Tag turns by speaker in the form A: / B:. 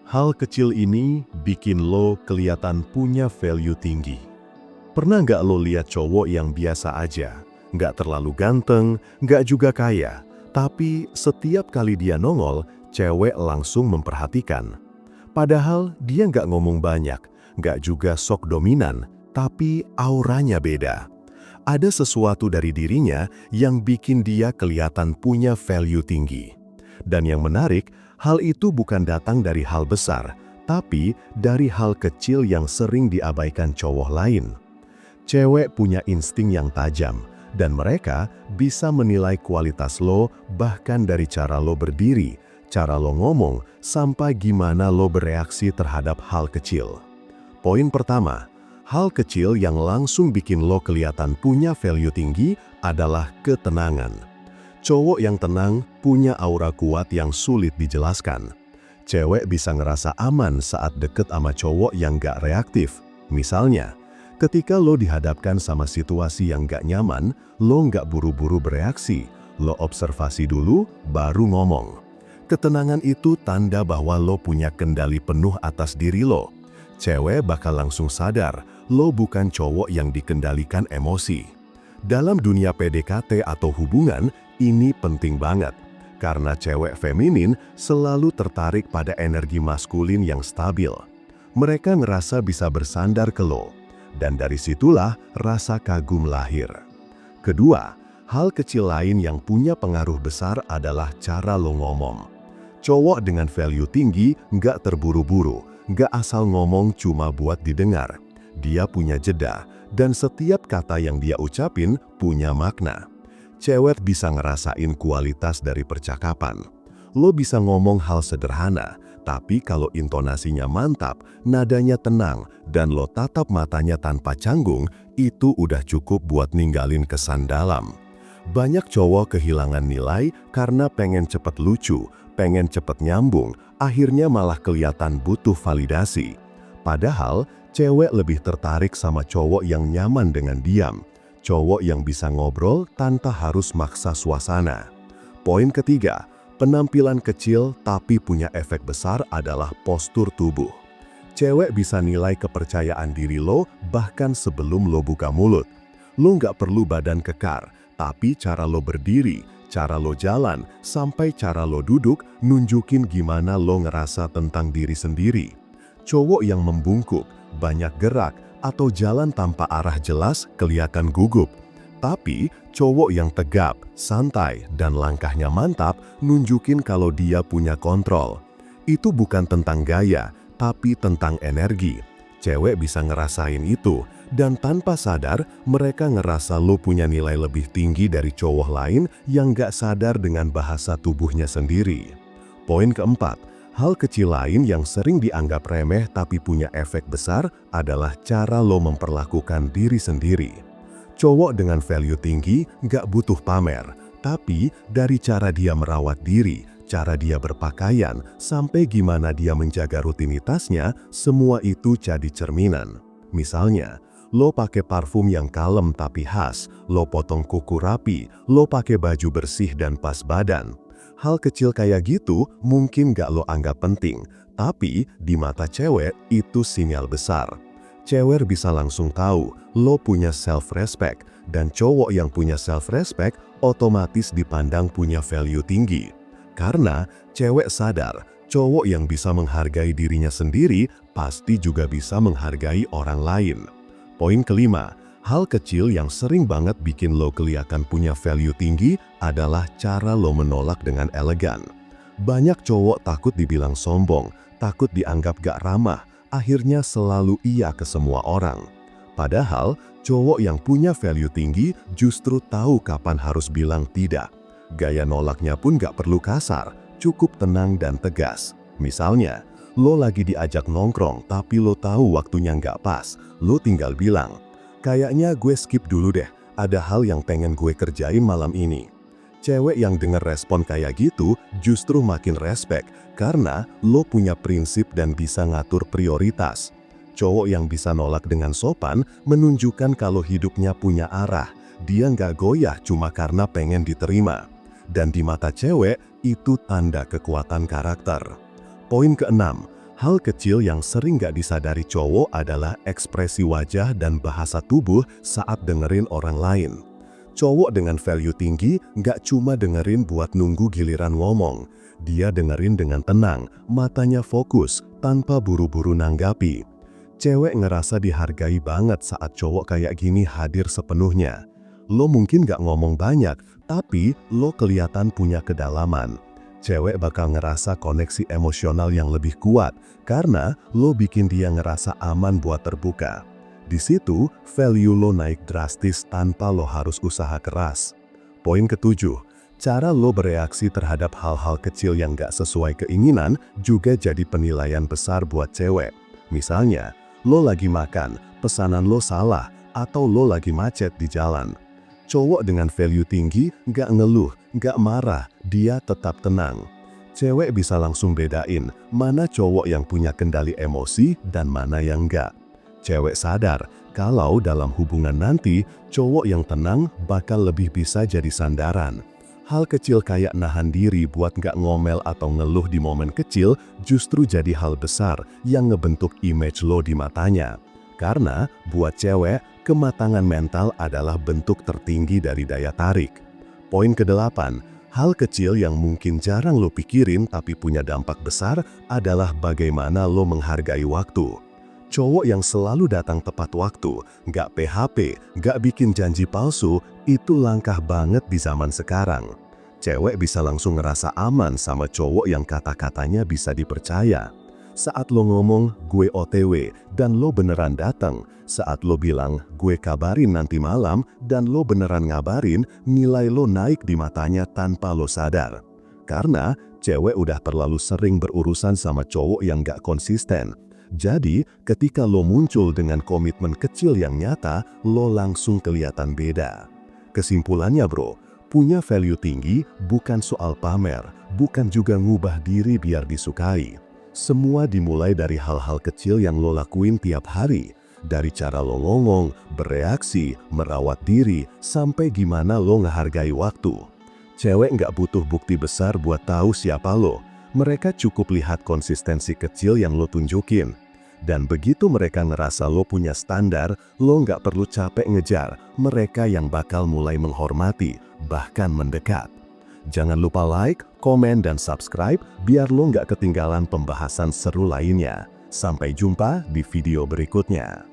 A: Hal kecil ini bikin lo kelihatan punya value tinggi. Pernah nggak lo lihat cowok yang biasa aja, nggak terlalu ganteng, nggak juga kaya, tapi setiap kali dia nongol, cewek langsung memperhatikan. Padahal dia nggak ngomong banyak, nggak juga sok dominan, tapi auranya beda. Ada sesuatu dari dirinya yang bikin dia kelihatan punya value tinggi. Dan yang menarik, hal itu bukan datang dari hal besar, tapi dari hal kecil yang sering diabaikan cowok lain. Cewek punya insting yang tajam, dan mereka bisa menilai kualitas lo bahkan dari cara lo berdiri, cara lo ngomong, sampai gimana lo bereaksi terhadap hal kecil. Poin pertama, hal kecil yang langsung bikin lo kelihatan punya value tinggi adalah ketenangan. Cowok yang tenang punya aura kuat yang sulit dijelaskan. Cewek bisa ngerasa aman saat deket sama cowok yang gak reaktif. Misalnya, ketika lo dihadapkan sama situasi yang gak nyaman, lo gak buru-buru bereaksi. Lo observasi dulu, baru ngomong. Ketenangan itu tanda bahwa lo punya kendali penuh atas diri lo. Cewek bakal langsung sadar, lo bukan cowok yang dikendalikan emosi. Dalam dunia PDKT atau hubungan, ini penting banget. Karena cewek feminin selalu tertarik pada energi maskulin yang stabil. Mereka ngerasa bisa bersandar ke lo. Dan dari situlah rasa kagum lahir. Kedua, hal kecil lain yang punya pengaruh besar adalah cara lo ngomong. Cowok dengan value tinggi nggak terburu-buru, nggak asal ngomong cuma buat didengar. Dia punya jeda, dan setiap kata yang dia ucapin punya makna. Cewek bisa ngerasain kualitas dari percakapan. Lo bisa ngomong hal sederhana, tapi kalau intonasinya mantap, nadanya tenang, dan lo tatap matanya tanpa canggung, itu udah cukup buat ninggalin kesan dalam. Banyak cowok kehilangan nilai karena pengen cepet lucu, pengen cepet nyambung, akhirnya malah kelihatan butuh validasi. Padahal, cewek lebih tertarik sama cowok yang nyaman dengan diam. Cowok yang bisa ngobrol tanpa harus maksa suasana. Poin ketiga, penampilan kecil tapi punya efek besar adalah postur tubuh. Cewek bisa nilai kepercayaan diri lo bahkan sebelum lo buka mulut. Lo nggak perlu badan kekar, tapi cara lo berdiri, cara lo jalan, sampai cara lo duduk nunjukin gimana lo ngerasa tentang diri sendiri. Cowok yang membungkuk, banyak gerak, atau jalan tanpa arah jelas kelihatan gugup. Tapi cowok yang tegap, santai, dan langkahnya mantap nunjukin kalau dia punya kontrol. Itu bukan tentang gaya, tapi tentang energi. Cewek bisa ngerasain itu, dan tanpa sadar mereka ngerasa lo punya nilai lebih tinggi dari cowok lain yang gak sadar dengan bahasa tubuhnya sendiri. Poin keempat, hal kecil lain yang sering dianggap remeh tapi punya efek besar adalah cara lo memperlakukan diri sendiri. Cowok dengan value tinggi nggak butuh pamer, tapi dari cara dia merawat diri, cara dia berpakaian, sampai gimana dia menjaga rutinitasnya, semua itu jadi cerminan. Misalnya, lo pakai parfum yang kalem tapi khas, lo potong kuku rapi, lo pakai baju bersih dan pas badan. Hal kecil kayak gitu mungkin gak lo anggap penting, tapi di mata cewek itu sinyal besar. Cewek bisa langsung tahu lo punya self-respect, dan cowok yang punya self-respect otomatis dipandang punya value tinggi. Karena cewek sadar, cowok yang bisa menghargai dirinya sendiri pasti juga bisa menghargai orang lain. Poin kelima, hal kecil yang sering banget bikin lo kelihatan punya value tinggi adalah cara lo menolak dengan elegan. Banyak cowok takut dibilang sombong, takut dianggap gak ramah, akhirnya selalu iya ke semua orang. Padahal, cowok yang punya value tinggi justru tahu kapan harus bilang tidak. Gaya nolaknya pun gak perlu kasar, cukup tenang dan tegas. Misalnya, lo lagi diajak nongkrong tapi lo tahu waktunya gak pas, lo tinggal bilang, "Kayaknya gue skip dulu deh, ada hal yang pengen gue kerjain malam ini." Cewek yang denger respon kayak gitu justru makin respect karena lo punya prinsip dan bisa ngatur prioritas. Cowok yang bisa nolak dengan sopan menunjukkan kalau hidupnya punya arah. Dia nggak goyah cuma karena pengen diterima. Dan di mata cewek, itu tanda kekuatan karakter. Poin keenam, Hal kecil yang sering gak disadari cowok adalah ekspresi wajah dan bahasa tubuh saat dengerin orang lain. Cowok dengan value tinggi gak cuma dengerin buat nunggu giliran ngomong. Dia dengerin dengan tenang, matanya fokus, tanpa buru-buru nanggapi. Cewek ngerasa dihargai banget saat cowok kayak gini hadir sepenuhnya. Lo mungkin gak ngomong banyak, tapi lo kelihatan punya kedalaman. Cewek bakal ngerasa koneksi emosional yang lebih kuat karena lo bikin dia ngerasa aman buat terbuka. Di situ, value lo naik drastis tanpa lo harus usaha keras. Poin ketujuh, cara lo bereaksi terhadap hal-hal kecil yang gak sesuai keinginan juga jadi penilaian besar buat cewek. Misalnya, lo lagi makan, pesanan lo salah, atau lo lagi macet di jalan. Cowok dengan value tinggi gak ngeluh, gak marah, dia tetap tenang. Cewek bisa langsung bedain mana cowok yang punya kendali emosi dan mana yang enggak. Cewek sadar kalau dalam hubungan nanti, cowok yang tenang bakal lebih bisa jadi sandaran. Hal kecil kayak nahan diri buat gak ngomel atau ngeluh di momen kecil justru jadi hal besar yang ngebentuk image lo di matanya. Karena buat cewek, kematangan mental adalah bentuk tertinggi dari daya tarik. Poin ke-8, hal kecil yang mungkin jarang lo pikirin tapi punya dampak besar adalah bagaimana lo menghargai waktu. Cowok yang selalu datang tepat waktu, gak PHP, gak bikin janji palsu, itu langkah banget di zaman sekarang. Cewek bisa langsung ngerasa aman sama cowok yang kata-katanya bisa dipercaya. Saat lo ngomong, gue OTW, dan lo beneran datang. Saat lo bilang, gue kabarin nanti malam, dan lo beneran ngabarin, nilai lo naik di matanya tanpa lo sadar. Karena cewek udah terlalu sering berurusan sama cowok yang gak konsisten. Jadi, ketika lo muncul dengan komitmen kecil yang nyata, lo langsung kelihatan beda. Kesimpulannya bro, punya value tinggi bukan soal pamer, bukan juga ngubah diri biar disukai. Semua dimulai dari hal-hal kecil yang lo lakuin tiap hari. Dari cara lo ngomong, bereaksi, merawat diri, sampai gimana lo ngehargai waktu. Cewek nggak butuh bukti besar buat tahu siapa lo. Mereka cukup lihat konsistensi kecil yang lo tunjukin. Dan begitu mereka ngerasa lo punya standar, lo nggak perlu capek ngejar. Mereka yang bakal mulai menghormati, bahkan mendekat. Jangan lupa like, komen, dan subscribe biar lo nggak ketinggalan pembahasan seru lainnya. Sampai jumpa di video berikutnya.